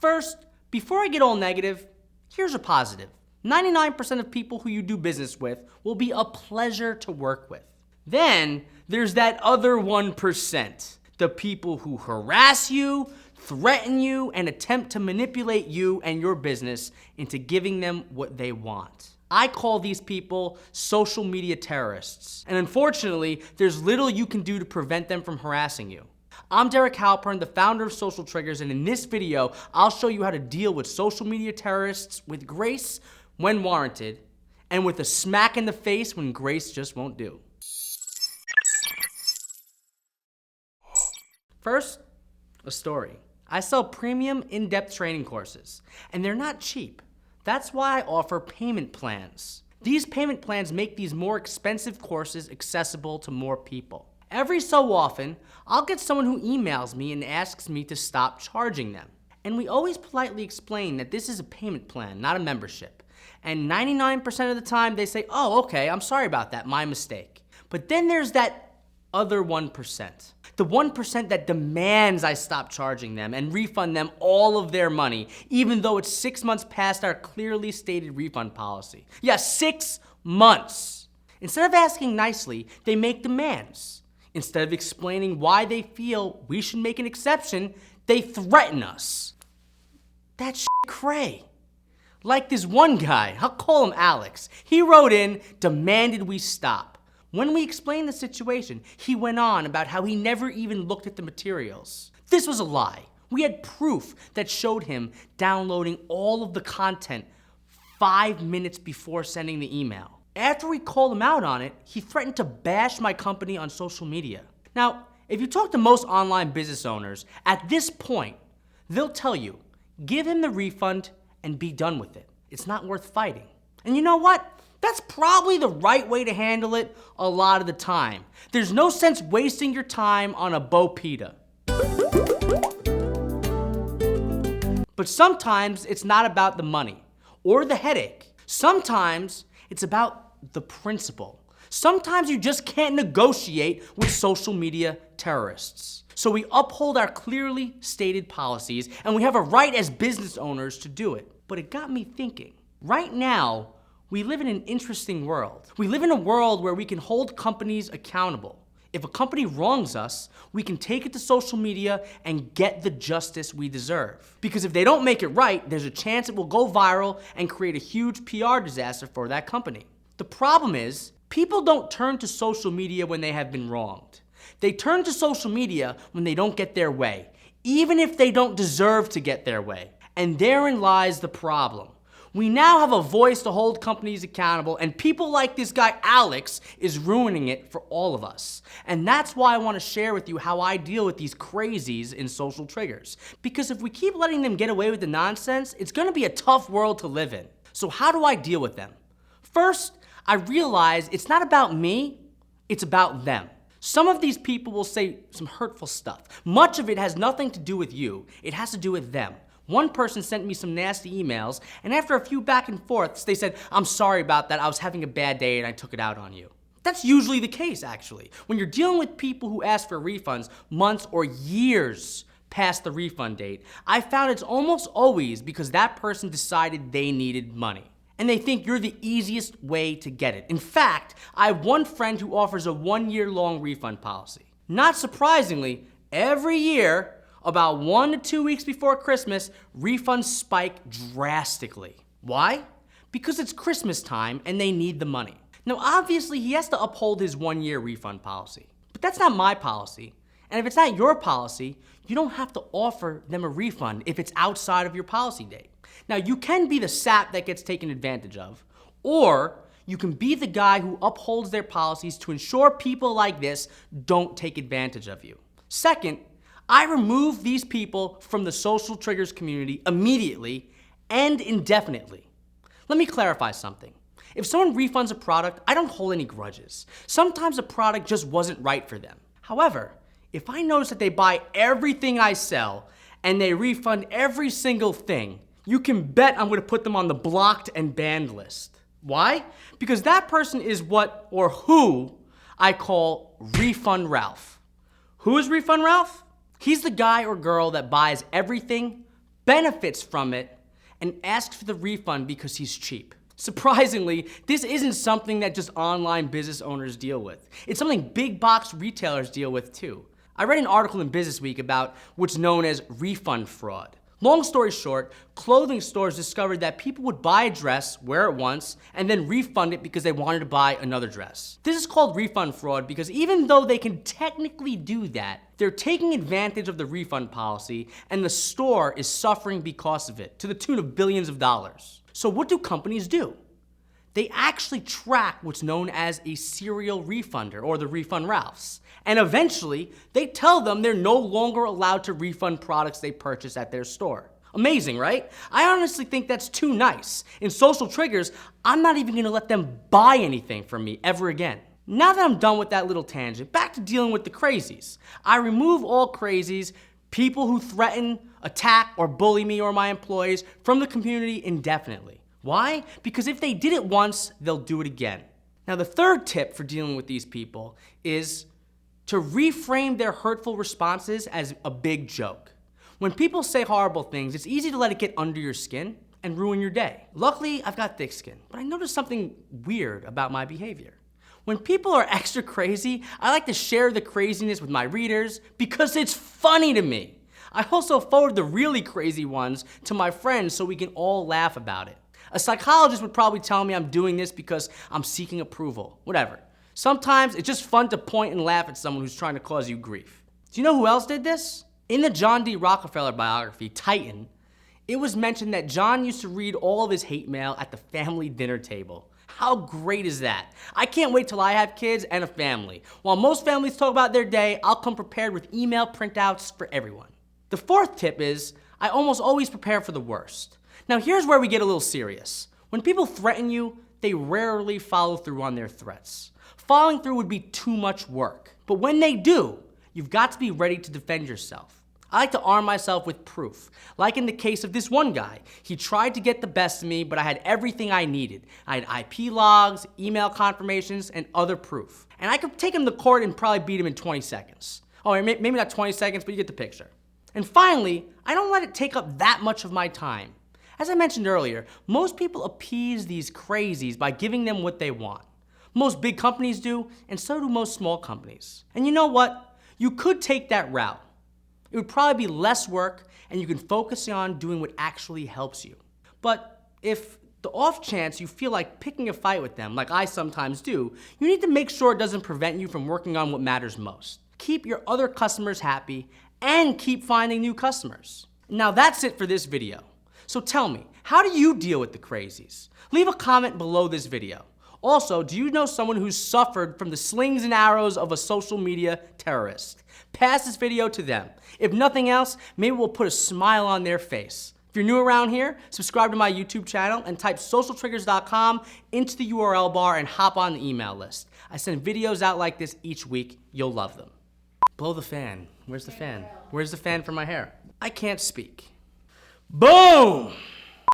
First, before I get all negative, here's a positive. 99% of people who you do business with will be a pleasure to work with. Then, there's that other 1%, the people who harass you, threaten you, and attempt to manipulate you and your business into giving them what they want. I call these people social media terrorists. And unfortunately, there's little you can do to prevent them from harassing you. I'm Derek Halpern, the founder of Social Triggers, and in this video, I'll show you how to deal with social media terrorists with grace when warranted, and with a smack in the face when grace just won't do. First, a story. I sell premium in-depth training courses, and they're not cheap. That's why I offer payment plans. These payment plans make these more expensive courses accessible to more people. Every so often, I'll get someone who emails me and asks me to stop charging them. And we always politely explain that this is a payment plan, not a membership. And 99% of the time they say, oh, okay, I'm sorry about that, my mistake. But then there's that other 1%. The 1% that demands I stop charging them and refund them all of their money, even though it's 6 months past our clearly stated refund policy. Yeah, 6 months. Instead of asking nicely, they make demands. Instead of explaining why they feel we should make an exception, they threaten us. That's shit cray. Like this one guy, I'll call him Alex. He wrote in, demanded we stop. When we explained the situation, he went on about how he never even looked at the materials. This was a lie. We had proof that showed him downloading all of the content 5 minutes before sending the email. After we called him out on it, he threatened to bash my company on social media. Now, if you talk to most online business owners, at this point, they'll tell you, give him the refund and be done with it. It's not worth fighting. And you know what? That's probably the right way to handle it a lot of the time. There's no sense wasting your time on a Bo Pita. But sometimes it's not about the money or the headache. Sometimes it's about the principle. Sometimes you just can't negotiate with social media terrorists. So we uphold our clearly stated policies, and we have a right as business owners to do it. But it got me thinking. Right now, we live in an interesting world. We live in a world where we can hold companies accountable. If a company wrongs us, we can take it to social media and get the justice we deserve. Because if they don't make it right, there's a chance it will go viral and create a huge PR disaster for that company. The problem is, people don't turn to social media when they have been wronged. They turn to social media when they don't get their way, even if they don't deserve to get their way. And therein lies the problem. We now have a voice to hold companies accountable, and people like this guy Alex is ruining it for all of us. And that's why I want to share with you how I deal with these crazies in Social Triggers. Because if we keep letting them get away with the nonsense, it's going to be a tough world to live in. So how do I deal with them? First, I realize it's not about me, it's about them. Some of these people will say some hurtful stuff. Much of it has nothing to do with you, it has to do with them. One person sent me some nasty emails, and after a few back and forths, they said, I'm sorry about that, I was having a bad day and I took it out on you. That's usually the case, actually. When you're dealing with people who ask for refunds months or years past the refund date, I found it's almost always because that person decided they needed money. And they think you're the easiest way to get it. In fact, I have one friend who offers a 1-year-long refund policy. Not surprisingly, every year, about 1 to 2 weeks before Christmas, refunds spike drastically. Why? Because it's Christmas time and they need the money. Now, obviously, he has to uphold his 1-year refund policy. But that's not my policy. And if it's not your policy, you don't have to offer them a refund if it's outside of your policy date. Now, you can be the sap that gets taken advantage of, or you can be the guy who upholds their policies to ensure people like this don't take advantage of you. Second, I remove these people from the Social Triggers community immediately and indefinitely. Let me clarify something. If someone refunds a product, I don't hold any grudges. Sometimes a product just wasn't right for them. However, if I notice that they buy everything I sell and they refund every single thing, you can bet I'm gonna put them on the blocked and banned list. Why? Because that person is what or who I call Refund Ralph. Who is Refund Ralph? He's the guy or girl that buys everything benefits from it, and asks for the refund because he's cheap. Surprisingly, this isn't something that just online business owners deal with. It's something big box retailers deal with too. I read an article in Business Week about what's known as refund fraud. Long story short, clothing stores discovered that people would buy a dress, wear it once, and then refund it because they wanted to buy another dress. This is called refund fraud because even though they can technically do that, they're taking advantage of the refund policy and the store is suffering because of it, to the tune of billions of dollars. So what do companies do? They actually track what's known as a serial refunder, or the refund Ralphs. And eventually, they tell them they're no longer allowed to refund products they purchase at their store. Amazing, right? I honestly think that's too nice. In Social Triggers, I'm not even gonna let them buy anything from me ever again. Now that I'm done with that little tangent, back to dealing with the crazies. I remove all crazies, people who threaten, attack, or bully me or my employees from the community indefinitely. Why? Because if they did it once, they'll do it again. Now, the third tip for dealing with these people is to reframe their hurtful responses as a big joke. When people say horrible things, it's easy to let it get under your skin and ruin your day. Luckily, I've got thick skin, but I noticed something weird about my behavior. When people are extra crazy, I like to share the craziness with my readers because it's funny to me. I also forward the really crazy ones to my friends so we can all laugh about it. A psychologist would probably tell me I'm doing this because I'm seeking approval. Whatever. Sometimes it's just fun to point and laugh at someone who's trying to cause you grief. Do you know who else did this? In the John D. Rockefeller biography, Titan, it was mentioned that John used to read all of his hate mail at the family dinner table. How great is that? I can't wait till I have kids and a family. While most families talk about their day, I'll come prepared with email printouts for everyone. The fourth tip is, I almost always prepare for the worst. Now here's where we get a little serious. When people threaten you, they rarely follow through on their threats. Following through would be too much work. But when they do, you've got to be ready to defend yourself. I like to arm myself with proof. Like in the case of this one guy. He tried to get the best of me, but I had everything I needed. I had IP logs, email confirmations, and other proof. And I could take him to court and probably beat him in 20 seconds. Oh, maybe not 20 seconds, but you get the picture. And finally, I don't let it take up that much of my time. As I mentioned earlier, most people appease these crazies by giving them what they want. Most big companies do, and so do most small companies. And you know what? You could take that route. It would probably be less work, and you can focus on doing what actually helps you. But if the off chance you feel like picking a fight with them, like I sometimes do, you need to make sure it doesn't prevent you from working on what matters most. Keep your other customers happy, and keep finding new customers. Now that's it for this video. So tell me, how do you deal with the crazies? Leave a comment below this video. Also, do you know someone who's suffered from the slings and arrows of a social media terrorist? Pass this video to them. If nothing else, maybe we'll put a smile on their face. If you're new around here, subscribe to my YouTube channel and type socialtriggers.com into the URL bar and hop on the email list. I send videos out like this each week. You'll love them. Blow the fan. Where's the fan? Where's the fan for my hair? I can't speak. Boom!